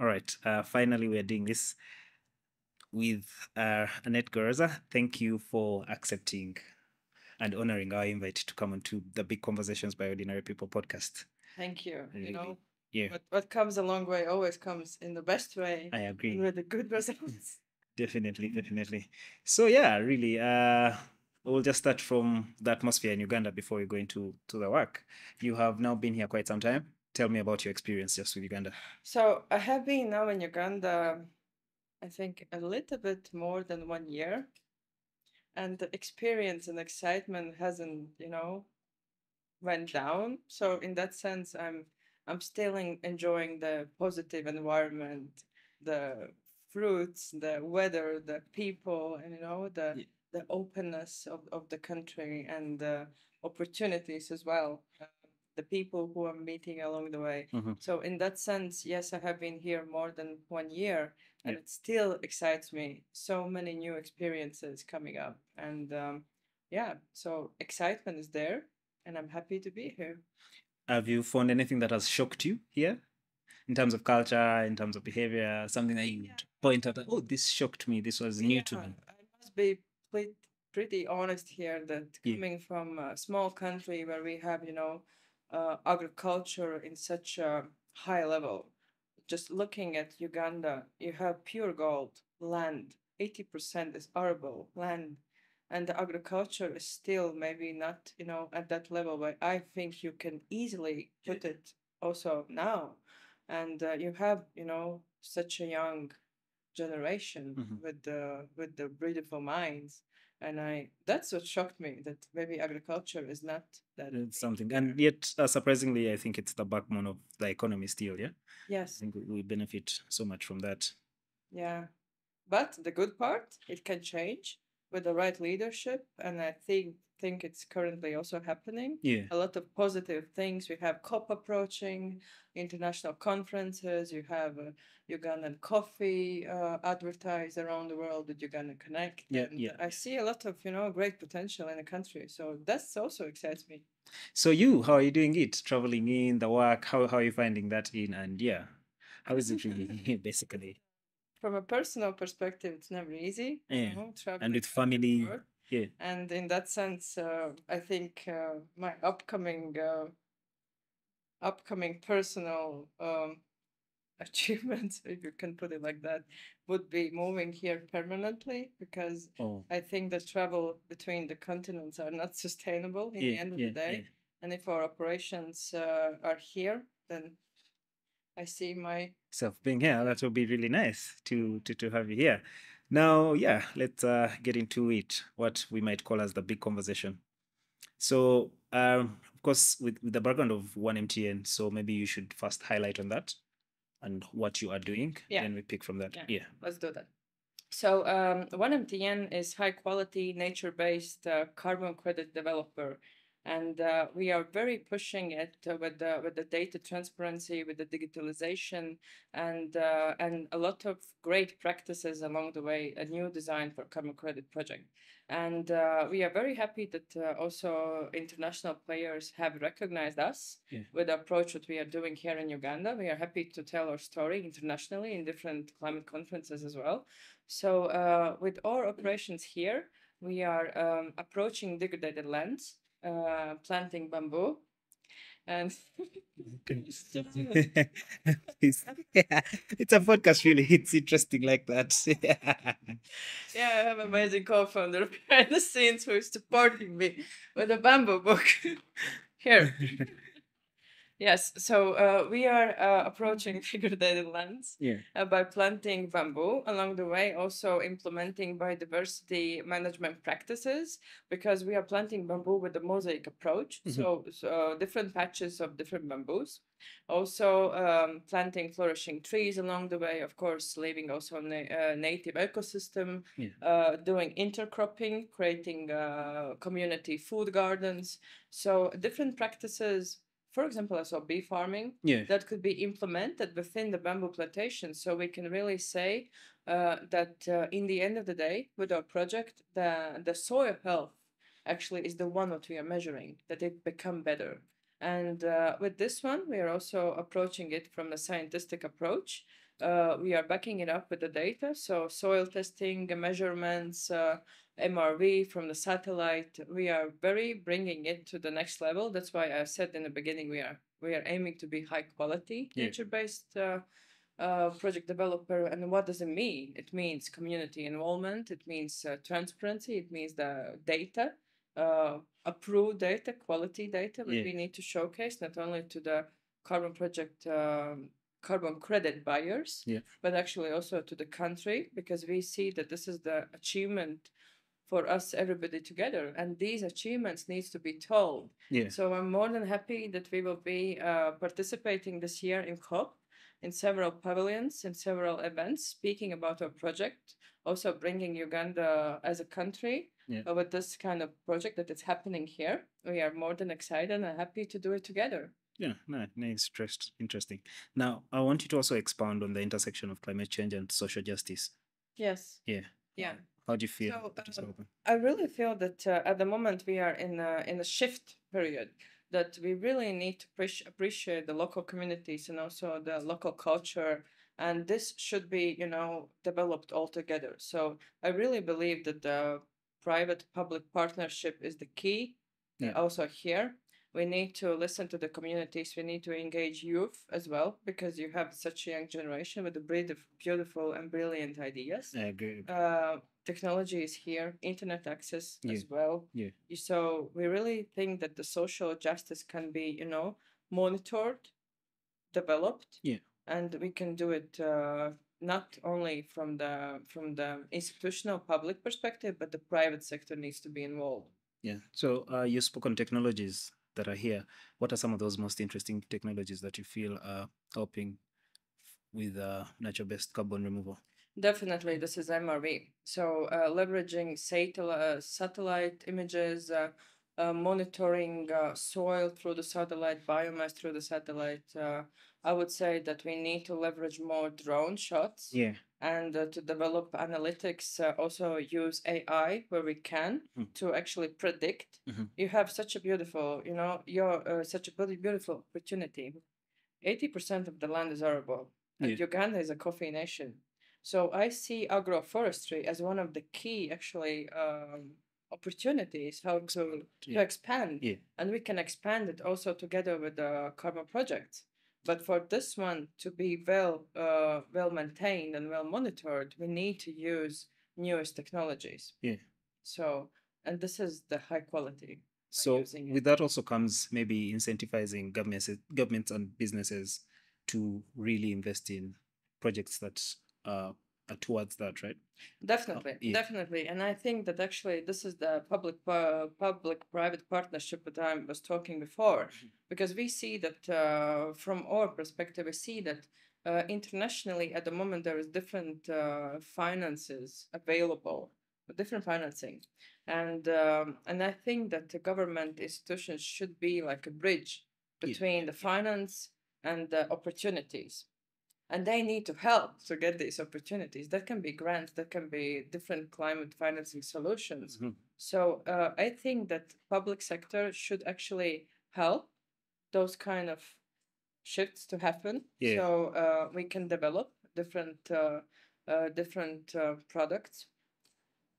All right. Finally, we're doing this with Anete Garoza. Thank you for accepting and honoring our invite to come onto the Big Conversations by Ordinary People podcast. Thank you. You Really, know, yeah, what comes a long way always comes in the best way I and agree. with the good results. Definitely, definitely. So yeah, really, we'll just start from the atmosphere in Uganda before we go into the work. You have now been here quite some time. Tell me about your experience just with Uganda. So I have been now in Uganda, I think a little bit more than 1 year, and the experience and excitement hasn't, went down. So in that sense, I'm still enjoying the positive environment, the fruits, the weather, the people, and the openness of the country and the opportunities as well. The people who I'm meeting along the way. Mhm. So in that sense, yes, I have been here more than 1 year, and Yeah. it still excites me. So many new experiences coming up, and yeah, so excitement is there and I'm happy to be here. Have you found anything that has shocked you here in terms of culture, in terms of behavior, something that you would point out, oh, this shocked me, this was new to Yeah, me? I must be pretty honest here that Yeah. coming from a small country where we have, agriculture in such a high level, just looking at Uganda, you have pure gold land, 80% is arable land, and the agriculture is still maybe not, at that level, but I think you can easily put it also now. And you have, such a young generation Mhm. with the beautiful minds, and I that's what shocked me, that maybe agriculture is not that It's big something, here. and yet surprisingly, I think it's the backbone of the economy still. Yeah, I Yes. think we benefit so much from that. Yeah, but the good part, it can change with the right leadership, and I think it's currently also happening. Yeah, A lot of positive things. We have COP approaching, international conferences. You have Ugandan coffee advertised around the world with Uganda Connect, yeah, and yeah. I see a lot of great potential in the country. So that's also excites me. So you, how are you doing it? Traveling in the work, how are you finding that in? And yeah, how is it really basically? From a personal perspective, it's never easy, Yeah, and traveling with back and family. forth. Yeah, And in that sense, I think my upcoming personal achievements, if you can put it like that, would be moving here permanently, because oh, I think the travel between the continents are not sustainable in the yeah, end of the yeah, yeah. day. And if our operations are here, then I see my Self being here, yeah. that would be really nice to have you here. Now, yeah, let's get into it. What we might call as the big conversation. So, of course, with the background of one MTN, so maybe you should first highlight on that and what you are doing. Yeah, Then we pick from that. yeah, Yeah. let's do that. So, 1MTN is high quality, nature based carbon credit developer. And we are very pushing it with the data transparency, with the digitalization, and a lot of great practices along the way. A new design for carbon credit project, and we are very happy that also international players have recognized us Yeah. with the approach that we are doing here in Uganda. We are happy to tell our story internationally in different climate conferences as well. So, with our operations here, we are approaching degraded lands, planting bamboo, and it's, yeah, it's a podcast, really. It's interesting like that. yeah, I have an amazing co-founder behind the scenes who is supporting me with a bamboo book. Here. Yes, so we are approaching degraded lands Yeah. by planting bamboo. Along the way, also implementing biodiversity management practices, because we are planting bamboo with the mosaic approach. Mhm. So different patches of different bamboos. Also planting flourishing trees along the way, of course, leaving also native ecosystem, Yeah. doing intercropping, creating community food gardens. So different practices, for example, as bee farming, Yeah. that could be implemented within the bamboo plantation. So we can really say that in the end of the day, with our project, the soil health actually is the one that we are measuring, that it become better. And with this one, we are also approaching it from a scientific approach. we are backing it up with the data. So soil testing, measurements, MRV from the satellite. We are very bringing it to the next level. That's why I said in the beginning we are aiming to be high quality nature based project developer. And what does it mean? It means community involvement. It means transparency. It means the data, approved data, quality data, but we need to showcase not only to the carbon project carbon credit buyers, but actually also to the country, because we see that this is the achievement for us, everybody together, and these achievements needs to be told. So I'm more than happy that we will be participating this year in COP, in several pavilions, in several events, speaking about our project, also bringing Uganda as a country with this kind of project that is happening here. We are more than excited and happy to do it together. Yeah, nice, interesting. Now, I want you to also expound on the intersection of climate change and social justice. Yes. Yeah. How do you feel? So, I really feel that at the moment we are in a shift period, that we really need to appreciate the local communities and also the local culture, and this should be, developed all together. So I really believe that the private-public partnership is the key. Also here, we need to listen to the communities. We need to engage youth as well, because you have such a young generation with a breed of beautiful and brilliant ideas. I agree. Technology is here, internet access as well. So we really think that the social justice can be, monitored, developed, and we can do it not only from the institutional public perspective, but the private sector needs to be involved. So you spoke on technologies that are here. What are some of those most interesting technologies that you feel are helping with nature-based carbon removal? Definitely, this is MRV. So leveraging satellite images, monitoring soil through the satellite, biomass through the satellite. I would say that we need to leverage more drone shots. And to develop analytics, also use AI where we can to actually predict. You have such a beautiful, you're such a beautiful opportunity. 80% of the land is arable, and Uganda is a coffee nation. So I see agroforestry as one of the key, actually, opportunities how to expand, and we can expand it also together with the carbon projects. But for this one to be well maintained and well monitored, we need to use newest technologies. So, and this is the high quality. So with that also comes maybe incentivizing governments and businesses to really invest in projects that are towards that, right? Definitely. And I think that actually this is the public-private partnership that I was talking before, because we see that from our perspective, we see that internationally at the moment there is different finances available, different financing. And I think that the government institutions should be like a bridge between the finance and the opportunities. And they need to help to get these opportunities. That can be grants, that can be different climate financing solutions. So I think that public sector should actually help those kind of shifts to happen. So we can develop different products,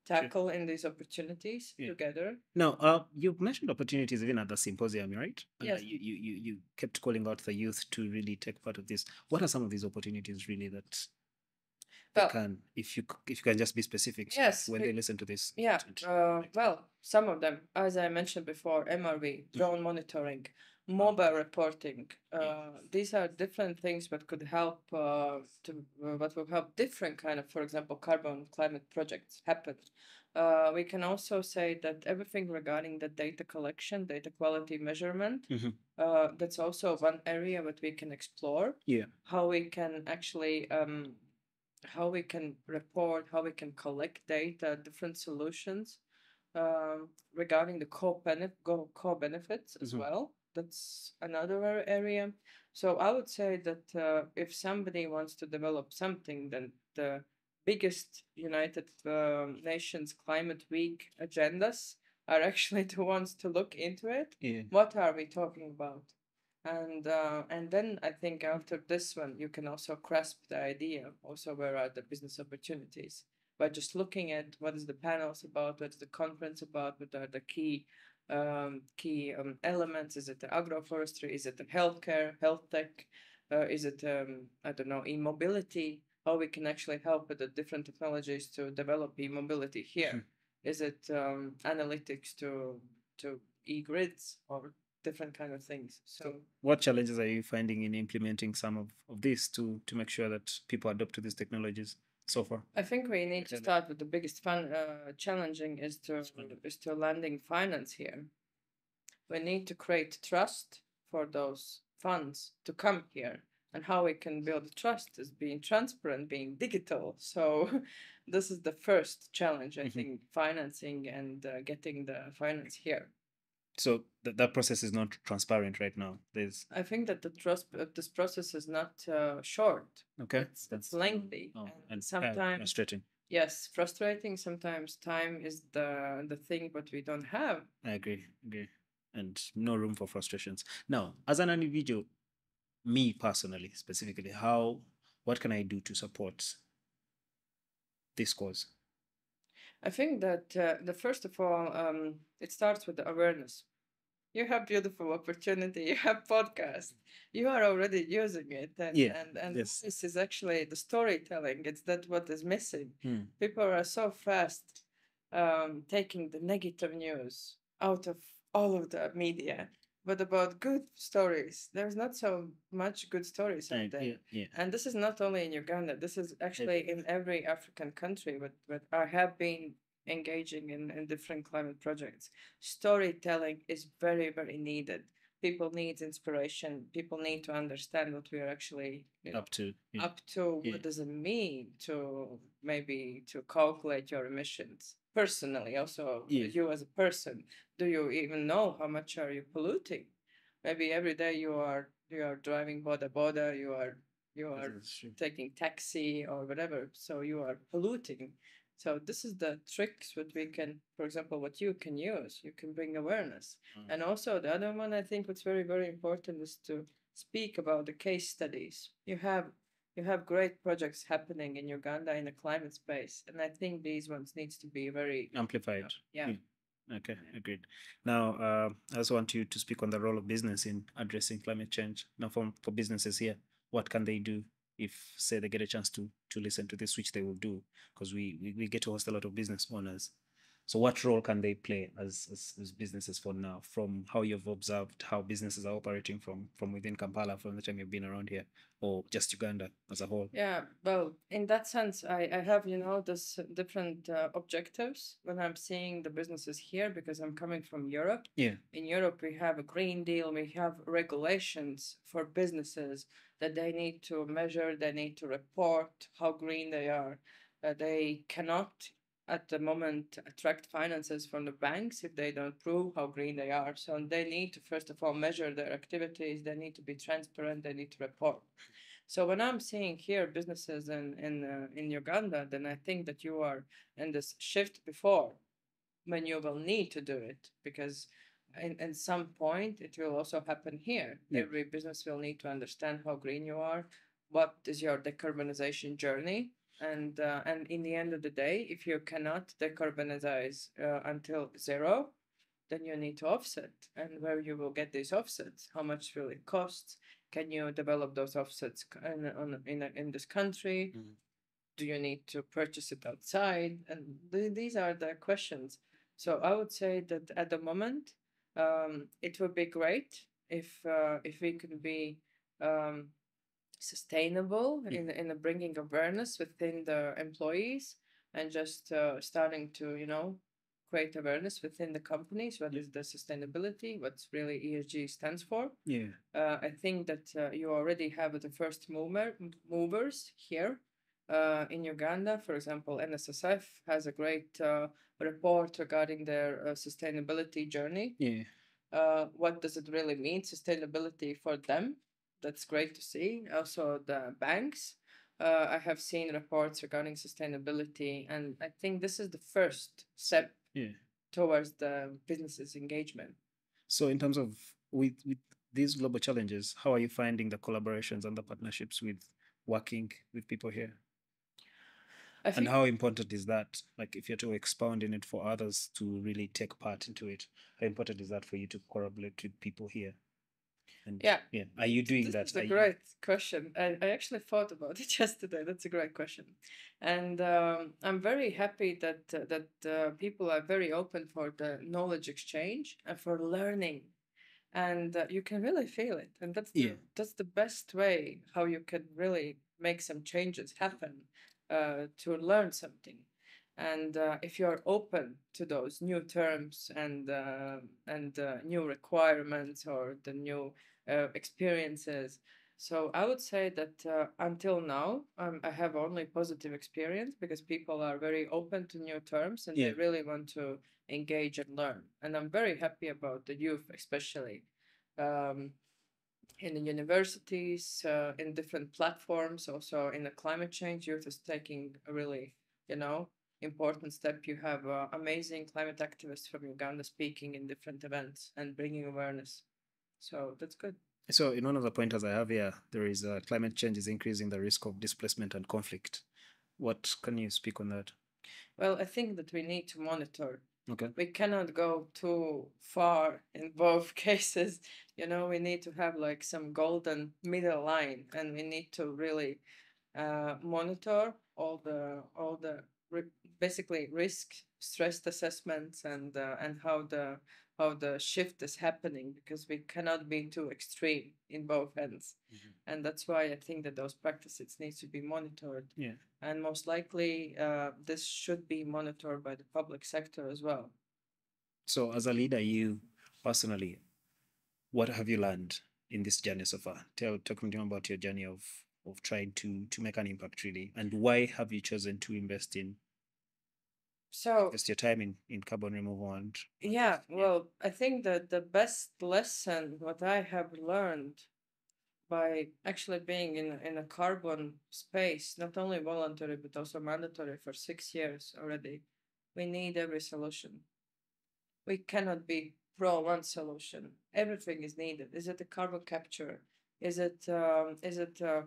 tackle in these opportunities together. Now, you've mentioned opportunities even at the symposium, right? Yes. You kept calling out the youth to really take part of this. What are some of these opportunities really that they can, if you can just be specific, when they listen to this? Well, some of them, as I mentioned before, MRV, drone monitoring, mobile reporting. These are different things that could help what will help different kind of, for example, climate projects happen. We can also say that everything regarding the data collection, data quality measurement, that's also one area that we can explore. How we can actually how we can report, how we can collect data, different solutions regarding the core benefits as well. That's another area. So I would say that if somebody wants to develop something, then the biggest United Nations Climate Week agendas are actually the ones to look into it. What are we talking about? And then I think after this one, you can also grasp the idea. Also, where are the business opportunities? By just looking at what is the panels about, what is the conference about, what are the key elements? Is it the agroforestry? Is it the healthcare, health tech? Is it I don't know, e-mobility? How we can actually help with the different technologies to develop e-mobility here? Is it analytics to e-grids or different kind of things? So what challenges are you finding in implementing some of this to make sure that people adopt to these technologies so far? I think we need to start with the biggest challenging is to landing finance here. We need to create trust for those funds to come here. And how we can build trust is being transparent, being digital. So this is the first challenge, I think, financing and getting the finance here. So that process is not transparent right now. There's I think that this process is not short. okay. It's lengthy And sometimes frustrating. yes, frustrating. Sometimes time is the thing, but we don't have. I agree. And no room for frustrations. Now, as an individual, me personally, specifically, what can I do to support this cause? I think that the first of all, it starts with the awareness. You have beautiful opportunity. You have podcast. You are already using it, and Yes. this is actually the storytelling. It's that what is missing. Hmm. People are so fast taking the negative news out of all of the media, but about good stories, there's not so much good stories out there. Yeah. And this is not only in Uganda. This is actually in every African country. But I have been engaging in different climate projects. Storytelling is very, very needed. People need inspiration. People need to understand what we are actually Up to. Yeah. up to what does it mean to maybe to calculate your emissions personally. Also, you as a person, do you even know how much are you polluting? Maybe every day you are driving boda boda, you are taking taxi or whatever, so you are polluting. So this is the tricks what we can, for example, what you can use. You can bring awareness. And also the other one, I think what's very, very important is to speak about the case studies. You have great projects happening in Uganda in the climate space, and I think these ones needs to be very Amplified. yeah. Okay, agreed. Now, I also want you to speak on the role of business in addressing climate change. Now, for businesses here, what can they do if, say, they get a chance to listen to this, which they will do, because we get to host a lot of business owners. So, what role can they play as businesses for now, from how you've observed how businesses are operating from within Kampala from the time you've been around here, or just Uganda as a whole? Yeah, well, in that sense, I have, this different objectives when I'm seeing the businesses here because I'm coming from Europe. Yeah. In Europe, we have a Green Deal, we have regulations for businesses that they need to measure, they need to report how green they are. They cannot, at the moment, attract finances from the banks if they don't prove how green they are. So they need to, first of all, measure their activities, they need to be transparent, they need to report. So when I'm seeing here businesses in Uganda, then I think that you are in this shift before when you will need to do it because in some point it will also happen here. Yeah. Every business will need to understand how green you are, what is your decarbonization journey, and in the end of the day, if you cannot decarbonize until zero, then you need to offset. And where you will get these offsets, how much will it cost? Can you develop those offsets in this country? Do you need to purchase it outside? And these are the questions. So I would say that at the moment, it would be great if we could be sustainable in the bringing awareness within the employees and just starting to create awareness within the companies. What is the sustainability? What's really ESG stands for? Yeah. I think that you already have the first movers here in Uganda. For example, NSSF has a great report regarding their sustainability journey. Yeah. What does it really mean, sustainability for them? That's great to see. Also, the banks. I have seen reports regarding sustainability, and I think this is the first step towards the business's engagement. So, in terms of with these global challenges, how are you finding the collaborations and the partnerships with working with people here? I And think how important is that? Like, if you're to expound in it for others to really take part into it, how important is that for you to collaborate with people here? And yeah, are you doing this that? is a Are you? great question. I actually thought about it yesterday. That's a great question, and I'm very happy that people are very open for the knowledge exchange and for learning, and you can really feel it. And Yeah. that's the best way how you can really make some changes happen to learn something. And if you're open to those new terms and new requirements or the new experiences, so I would say that until now, I have only positive experience because people are very open to new terms and Yeah. they really want to engage and learn. And I'm very happy about the youth, especially um, in the universities, in different platforms, also in the climate change. Youth is taking a really, you know, important step. You have amazing climate activists from Uganda speaking in different events and bringing awareness. So that's good. So, in one of the pointers I have here, there is climate change is increasing the risk of displacement and conflict. What can you speak on that? Well, I think that we need to monitor. Okay. We cannot go too far in both cases. You know, we need to have like some golden middle line, and we need to really monitor all the basically risk stress assessments and how the shift is happening, because we cannot be too extreme in both ends. And that's why I think that those practices needs to be monitored. Yeah. And most likely this should be monitored by the public sector as well. So, as a leader, you personally, what have you learned in this journey so far? Talk to me about your journey of trying to make an impact, really, and why have you chosen to invest So your time in carbon removal and yeah, well, I think that the best lesson what I have learned by actually being in a carbon space, not only voluntary but also mandatory for 6 years already, we need every solution. We cannot be pro one solution. Everything is needed. Is it a carbon capture? Is it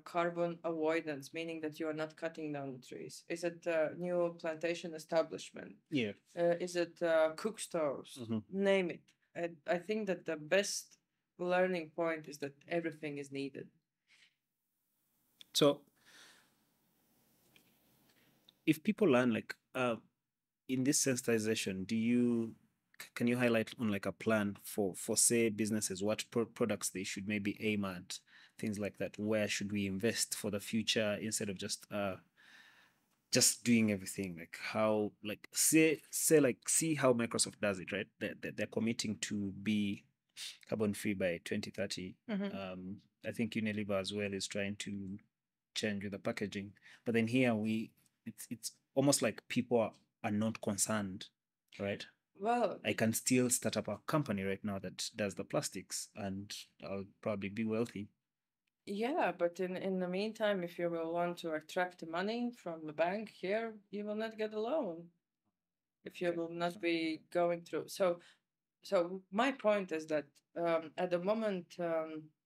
carbon avoidance, meaning that you are not cutting down the trees? Is it new plantation establishment? Yeah. Is it cook stoves? Mhm. Name it. I think that the best learning point is that everything is needed. So, if people learn like in this sensitization, can you highlight on like a plan for say businesses, what products they should maybe aim at, things like that? Where should we invest for the future instead of just doing everything? Like how, like say like see how Microsoft does it, right? They're committing to be carbon free by 2030. I think Unilever as well is trying to change with the packaging, but then here it's almost like people are not concerned, right? Well, I can still start up a company right now that does the plastics, and I'll probably be wealthy. yeah, but in the meantime, if you will want to attract the money from the bank here, you will not get a loan if you Okay. will not be going through. So my point is that at the moment,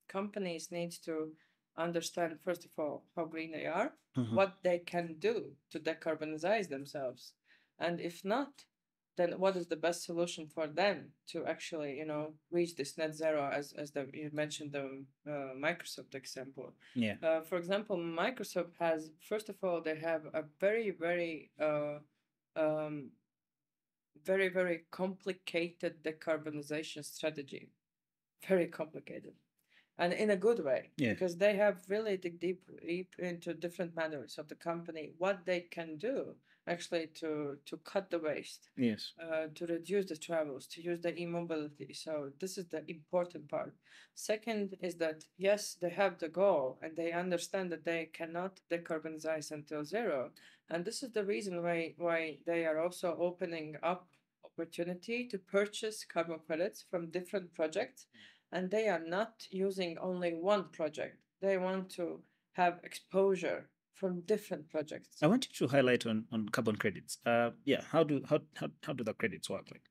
companies need to understand first of all how green they are, Mhm. what they can do to decarbonize themselves, and if not, then what is the best solution for them to actually, reach this net zero, as you mentioned the Microsoft example. Yeah. For example, Microsoft has, first of all, they have a very um, very complicated decarbonization strategy, very complicated, and in a good way, Yeah. because they have really dig deep into different matters of the company, what they can do actually to cut the waste, Yes. to reduce the travels, to use the e-mobility. So this is the important part. Second is that yes, they have the goal and they understand that they cannot decarbonize until zero, and this is the reason why they are also opening up opportunity to purchase carbon credits from different projects, and they are not using only one project. They want to have exposure from different projects. I want you to highlight on carbon credits. Yeah, how do the credits work? Like,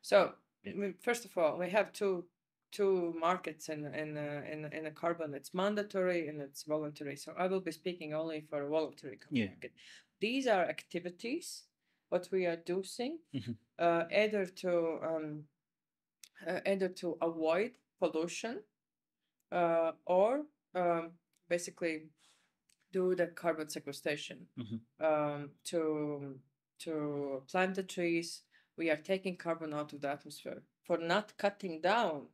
So, yeah. first of all, we have two two markets in a carbon. It's mandatory and it's voluntary. So I will be speaking only for a voluntary carbon Yeah. market. These are activities what we are doing Mhm. either to avoid pollution or basically do the carbon sequestration to plant the trees. We are taking carbon out of the atmosphere. For not cutting down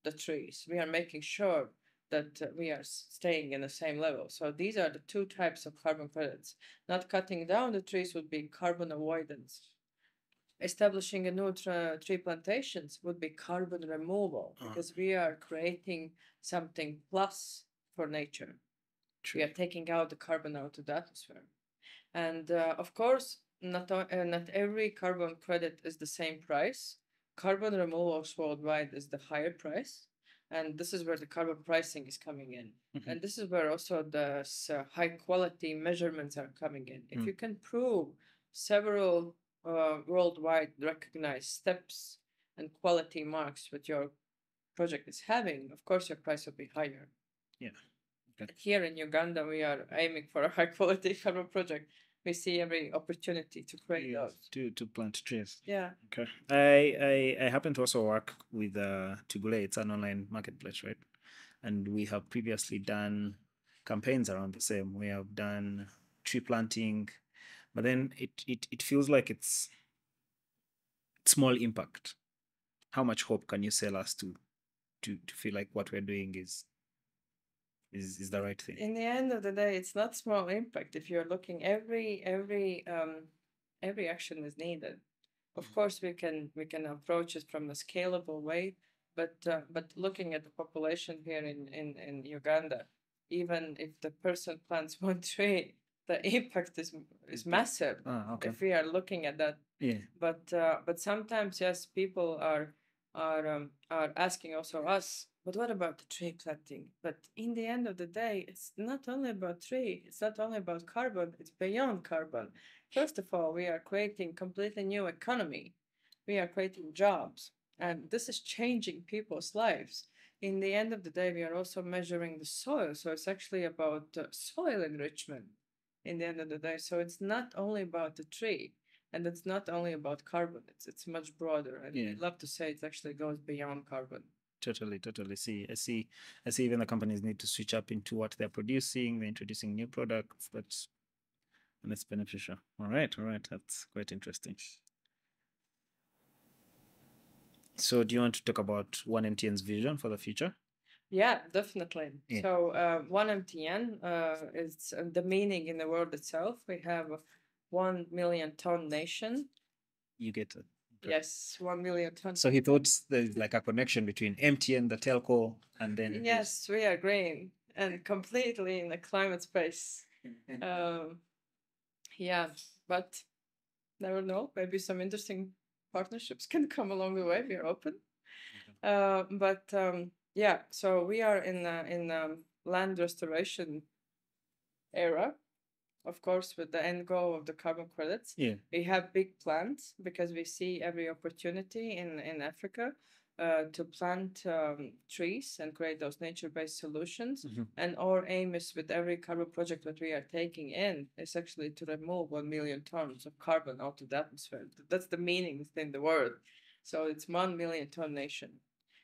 the trees, we are making sure that we are staying in the same level. So these are the two types of carbon credits. Not cutting down the trees would be carbon avoidance. Establishing a new tree plantations would be carbon removal because we are creating something plus for nature. We are taking out the carbon out of the atmosphere. And of course, not every carbon credit is the same price. Carbon removals worldwide is the higher price. And this is where the carbon pricing is coming in. And this is where also the high quality measurements are coming in. If you can prove several worldwide recognized steps and quality marks that your project is having, of course, your price will be higher. Yeah. Okay. Here in Uganda, we are aiming for a high quality carbon project. We see every opportunity to create those. To plant trees. Yeah. Okay. I happen to also work with Tugule. It's an online marketplace, right? And we have previously done campaigns around the same. We have done tree planting, but then it feels like it's small impact. How much hope can you sell us to feel like what we're doing is the right thing? In the end of the day, it's not small impact. If you're looking, every action is needed. Of course, we can approach it from a scalable way, but looking at the population here in Uganda, even if the person plants one tree, the impact is massive. Okay. If we are looking at that. Yeah. But sometimes, yes, people are asking also us, but what about the tree planting? But in the end of the day, it's not only about tree, it's not only about carbon, it's beyond carbon. First of all, we are creating completely new economy. We are creating jobs, and this is changing people's lives. In the end of the day, we are also measuring the soil, so it's actually about soil enrichment. In the end of the day, so it's not only about the tree, and it's not only about carbon. It's much broader, and I'd love to say it actually goes beyond carbon. Totally. I see even the companies need to switch up into what they're producing. They're introducing new products, and it's beneficial. All right. That's quite interesting. So do you want to talk about 1MTN's vision for the future? Yeah, definitely. Yeah. So 1MTN is the meaning in the word itself. We have a 1 million ton nation. You get it. Okay. Yes, 1 million tons. So he thought there's like a connection between MTN, the telco, and then. Yes, we are green and completely in the climate space. Yeah, but never know. Maybe some interesting partnerships can come along the way. We are open. Yeah, so we are in land restoration era, of course, with the end goal of the carbon credits. Yeah. We have big plans because we see every opportunity in Africa to plant trees and create those nature-based solutions. And our aim is with every carbon project that we are taking in is actually to remove 1 million tons of carbon out of the atmosphere. That's the meaning within the word. So it's 1 million ton nation.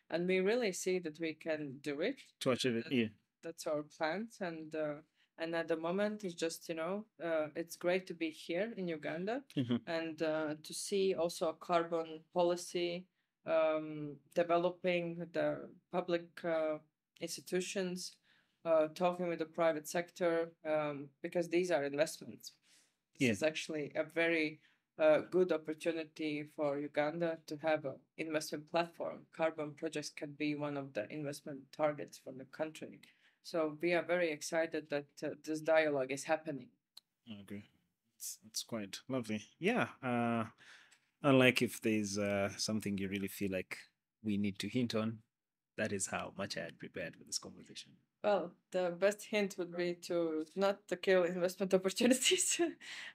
And we really see that we can do it. To achieve it, yeah. That's our plans. And at the moment, it's just, it's great to be here in Uganda and to see also a carbon policy developing the public institutions, talking with the private sector, because these are investments. This is actually a very good opportunity for Uganda to have an investment platform. Carbon projects can be one of the investment targets for the country. So we are very excited that this dialogue is happening. Okay, it's quite lovely. Yeah. Unlike if there's something you really feel like we need to hint on, that is how much I had prepared for this conversation. Well, the best hint would be to not to kill investment opportunities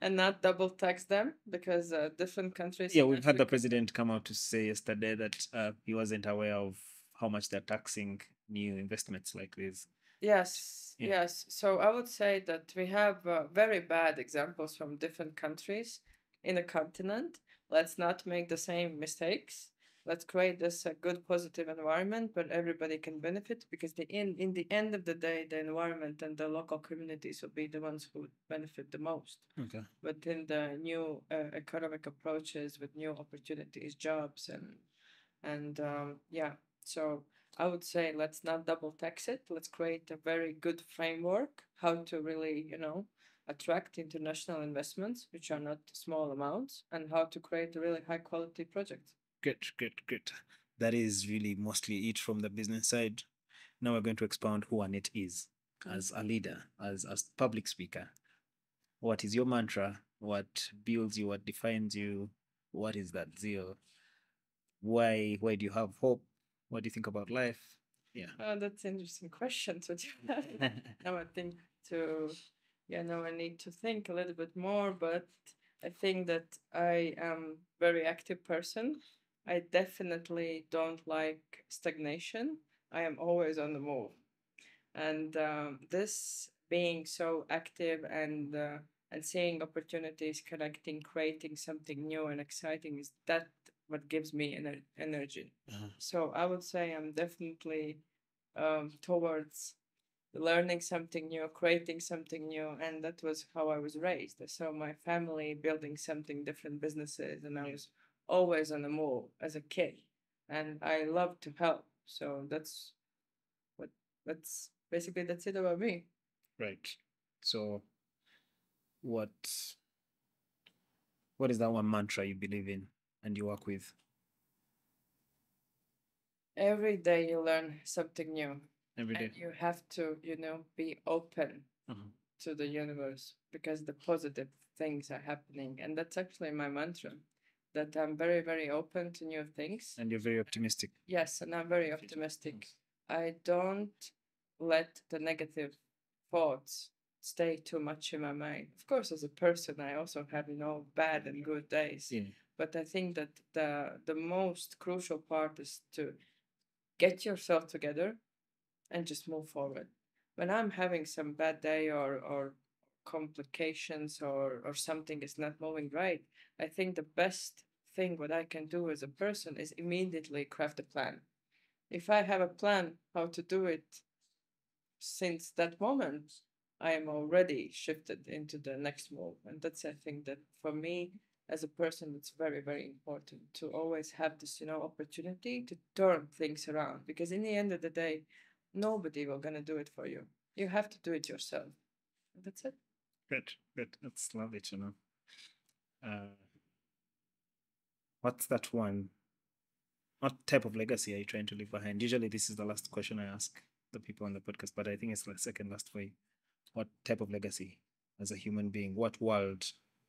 and not double tax them because different countries. Yeah, we've had the president come out to say yesterday that he wasn't aware of how much they're taxing new investments like this. Yes, Yeah. yes. So I would say that we have very bad examples from different countries in a continent. Let's not make the same mistakes. Let's create this good, positive environment where everybody can benefit, because in the end of the day, the environment and the local communities will be the ones who would benefit the most. Okay. But in the new economic approaches with new opportunities, jobs, and yeah, so I would say let's not double tax it. Let's create a very good framework how to really, attract international investments, which are not small amounts, and how to create a really high quality project. Good, good, good. That is really mostly it from the business side. Now we're going to expound who Anete is as a leader, as public speaker. What is your mantra? What builds you? What defines you? What is that zeal? Why do you have hope? What do you think about life? Yeah. Oh, that's an interesting question. So now I think to, now I need to think a little bit more, but I think that I am very active person. I definitely don't like stagnation. I am always on the move. And this being so active and seeing opportunities, connecting, creating something new and exciting is that what gives me energy. So I would say I'm definitely towards learning something new, creating something new, and that was how I was raised. So my family building something different businesses, and I was always on the move as a kid, and I love to help. So what that's basically that's it about me. Right. So what what is that one mantra you believe in and you work with? Every day you learn something new. Every day. And you have to, be open to the universe because the positive things are happening. And that's actually my mantra, that I'm very, very open to new things. And you're very optimistic. Yes, and I'm very optimistic. I don't let the negative thoughts stay too much in my mind. Of course, as a person, I also have, bad and good days. Yeah. But I think that the most crucial part is to get yourself together and just move forward. When I'm having some bad day or complications or something is not moving right, I think the best thing what I can do as a person is immediately craft a plan. If I have a plan how to do it since that moment, I am already shifted into the next move. And that's, I think, that for me as a person, it's very, very important to always have this, opportunity to turn things around. Because in the end of the day, nobody will gonna do it for you. You have to do it yourself. And that's it. Good, good. That's lovely to know. What's that one? What type of legacy are you trying to leave behind? Usually, this is the last question I ask the people on the podcast, but I think it's the second last for you. What type of legacy as a human being? What world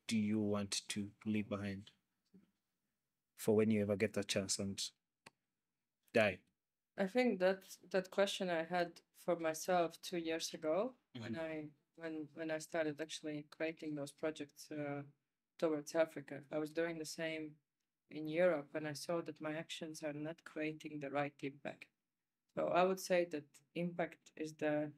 do you want to leave behind for when you ever get the chance and die? I think that question I had for myself 2 years ago when I started actually creating those projects towards Africa. I was doing the same in Europe, and I saw that my actions are not creating the right impact. So I would say that impact is the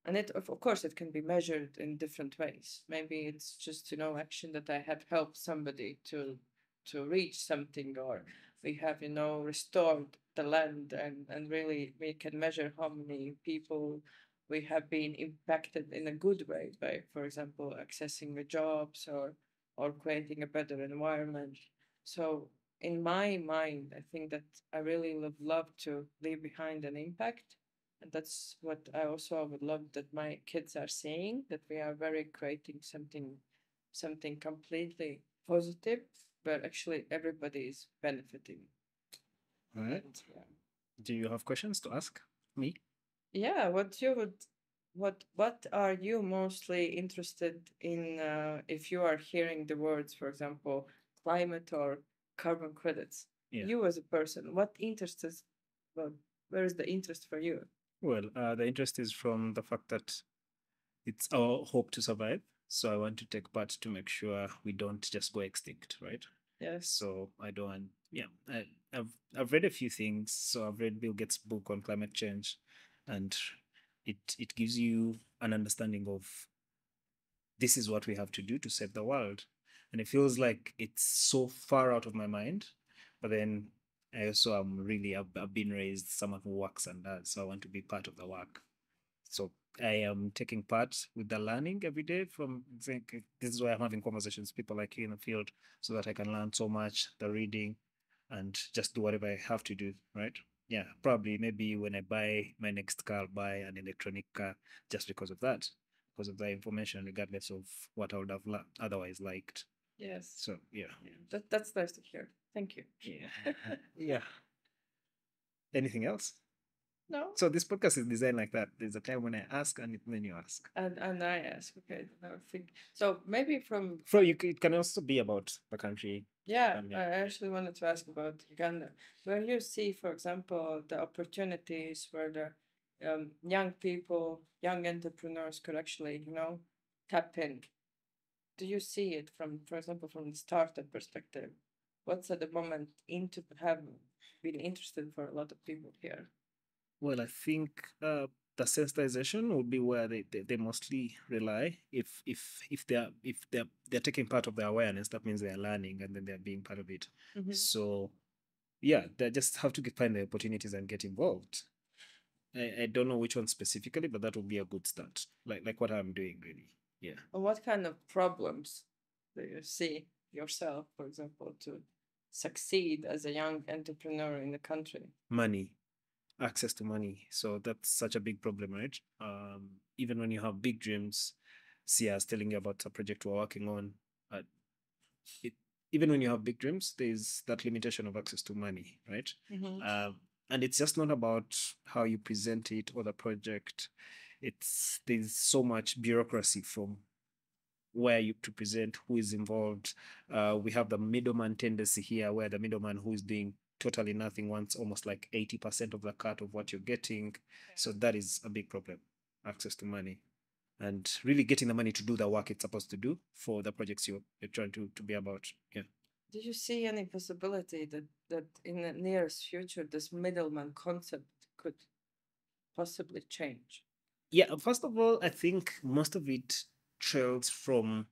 and it of course it can be measured in different ways. Maybe it's just action that I have helped somebody to reach something, or we have restored the land, and really we can measure how many people we have been impacted in a good way by, for example, accessing the jobs or creating a better environment. So in my mind, I think that I really would love to leave behind an impact. And that's what I also would love that my kids are seeing, that we are very creating something completely positive, but actually everybody is benefiting. All right. And, yeah. Do you have questions to ask me? Yeah, what are you mostly interested in if you are hearing the words, for example, climate or carbon credits? Yeah. You as a person, what interest is, well, where is the interest for you? Well, the interest is from the fact that it's our hope to survive. So I want to take part to make sure we don't just go extinct, right? Yes. So I don't want, yeah, I've read a few things. So I've read Bill Gates' book on climate change, and it gives you an understanding of this is what we have to do to save the world. And it feels like it's so far out of my mind. But then I also am really, I've been raised someone who works and does. So I want to be part of the work. So I am taking part with the learning every day from, I think this is why I'm having conversations with people like you in the field so that I can learn so much, the reading, and just do whatever I have to do, right? Yeah, probably maybe when I buy my next car, I'll buy an electronic car just because of the information, regardless of what I would have otherwise liked. Yes. So yeah, That's nice to hear. Thank you. yeah, yeah. Anything else? No. So this podcast is designed like that. There's a time when I ask and then you ask. And I ask, okay, I think so. Maybe from It can also be about the country. yeah, Yeah. I actually wanted to ask about Uganda, where you see, for example, the opportunities where the young people, young entrepreneurs could actually, tap in. Do you see it from, for example, from the startup perspective? What's at the moment into have been interested for a lot of people here? Well, I think the sensitization would be where they mostly rely. If they're taking part of the awareness, that means they're learning and then they're being part of it. So yeah, they just have to find the opportunities and get involved. I don't know which one specifically, but that would be a good start. Like what I'm doing really. Yeah. And what kind of problems do you see yourself, for example, to succeed as a young entrepreneur in the country? Money, access to money. So that's such a big problem, right? Even when you have big dreams, see, I was telling you about a project we're working on. Uh, it, even when you have big dreams, there's that limitation of access to money, right? And it's just not about how you present it or the project. There's so much bureaucracy from where you to present, who is involved. We have the middleman tendency here, where the middleman who is doing totally nothing wants almost like 80% of the cut of what you're getting. So that is a big problem, access to money. And really getting the money to do the work it's supposed to do for the projects you're trying to be about. Yeah. Do you see any possibility that in the nearest future this middleman concept could possibly change? Yeah, first of all, I think most of it trails from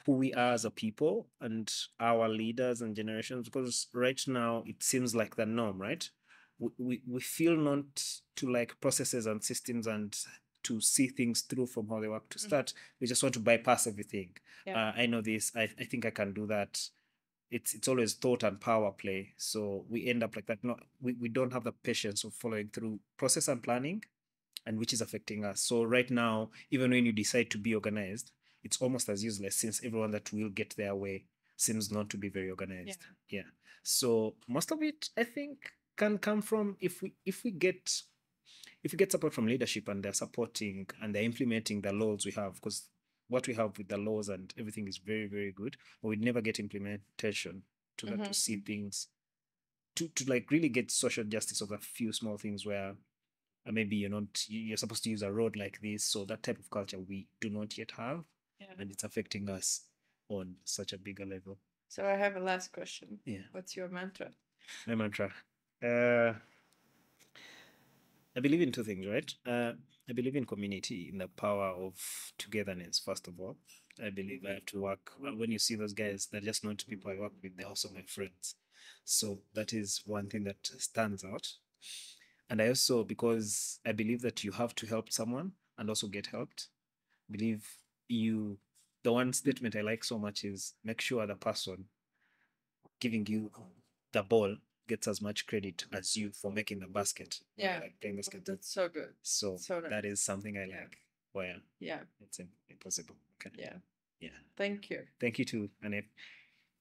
who we are as a people and our leaders and generations, because right now it seems like the norm, right? We feel not to like processes and systems and to see things through from how they work to start. We just want to bypass everything. I know this, I think I can do that. It's always thought and power play. So we end up like that. No, we don't have the patience of following through process and planning, and which is affecting us. So right now, even when you decide to be organized, it's almost as useless since everyone that will get their way seems not to be very organized. Yeah. So most of it, I think, can come from if we get support from leadership and they're supporting and they're implementing the laws we have, because what we have with the laws and everything is very, very good, but we never get implementation to see things to like really get social justice of a few small things where maybe you're supposed to use a road like this. So that type of culture we do not yet have, and it's affecting us on such a bigger level. So I have a last question. Yeah. What's your mantra? My mantra. I believe in two things, right? I believe in community, in the power of togetherness, first of all. I believe I have to work. When you see those guys, they're just not people I work with, they're also my friends. So that is one thing that stands out. And I also, because I believe that you have to help someone and also get helped, believe the one statement I like so much is make sure the person giving you the ball gets as much credit as you for making the basket. Yeah. Like playing basket. That's so good. So So that is something I like. Where yeah. It's impossible. Okay. Yeah. Yeah. Thank you. Thank you to Anete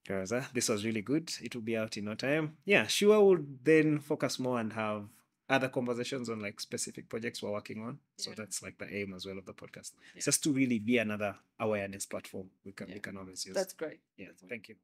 Garoza. This was really good. It will be out in no time. Yeah, sure. We'll then focus more and have other conversations on like specific projects we're working on. So that's like the aim as well of the podcast. It's just to really be another awareness platform we can always use. That's great. Yeah. Thank you.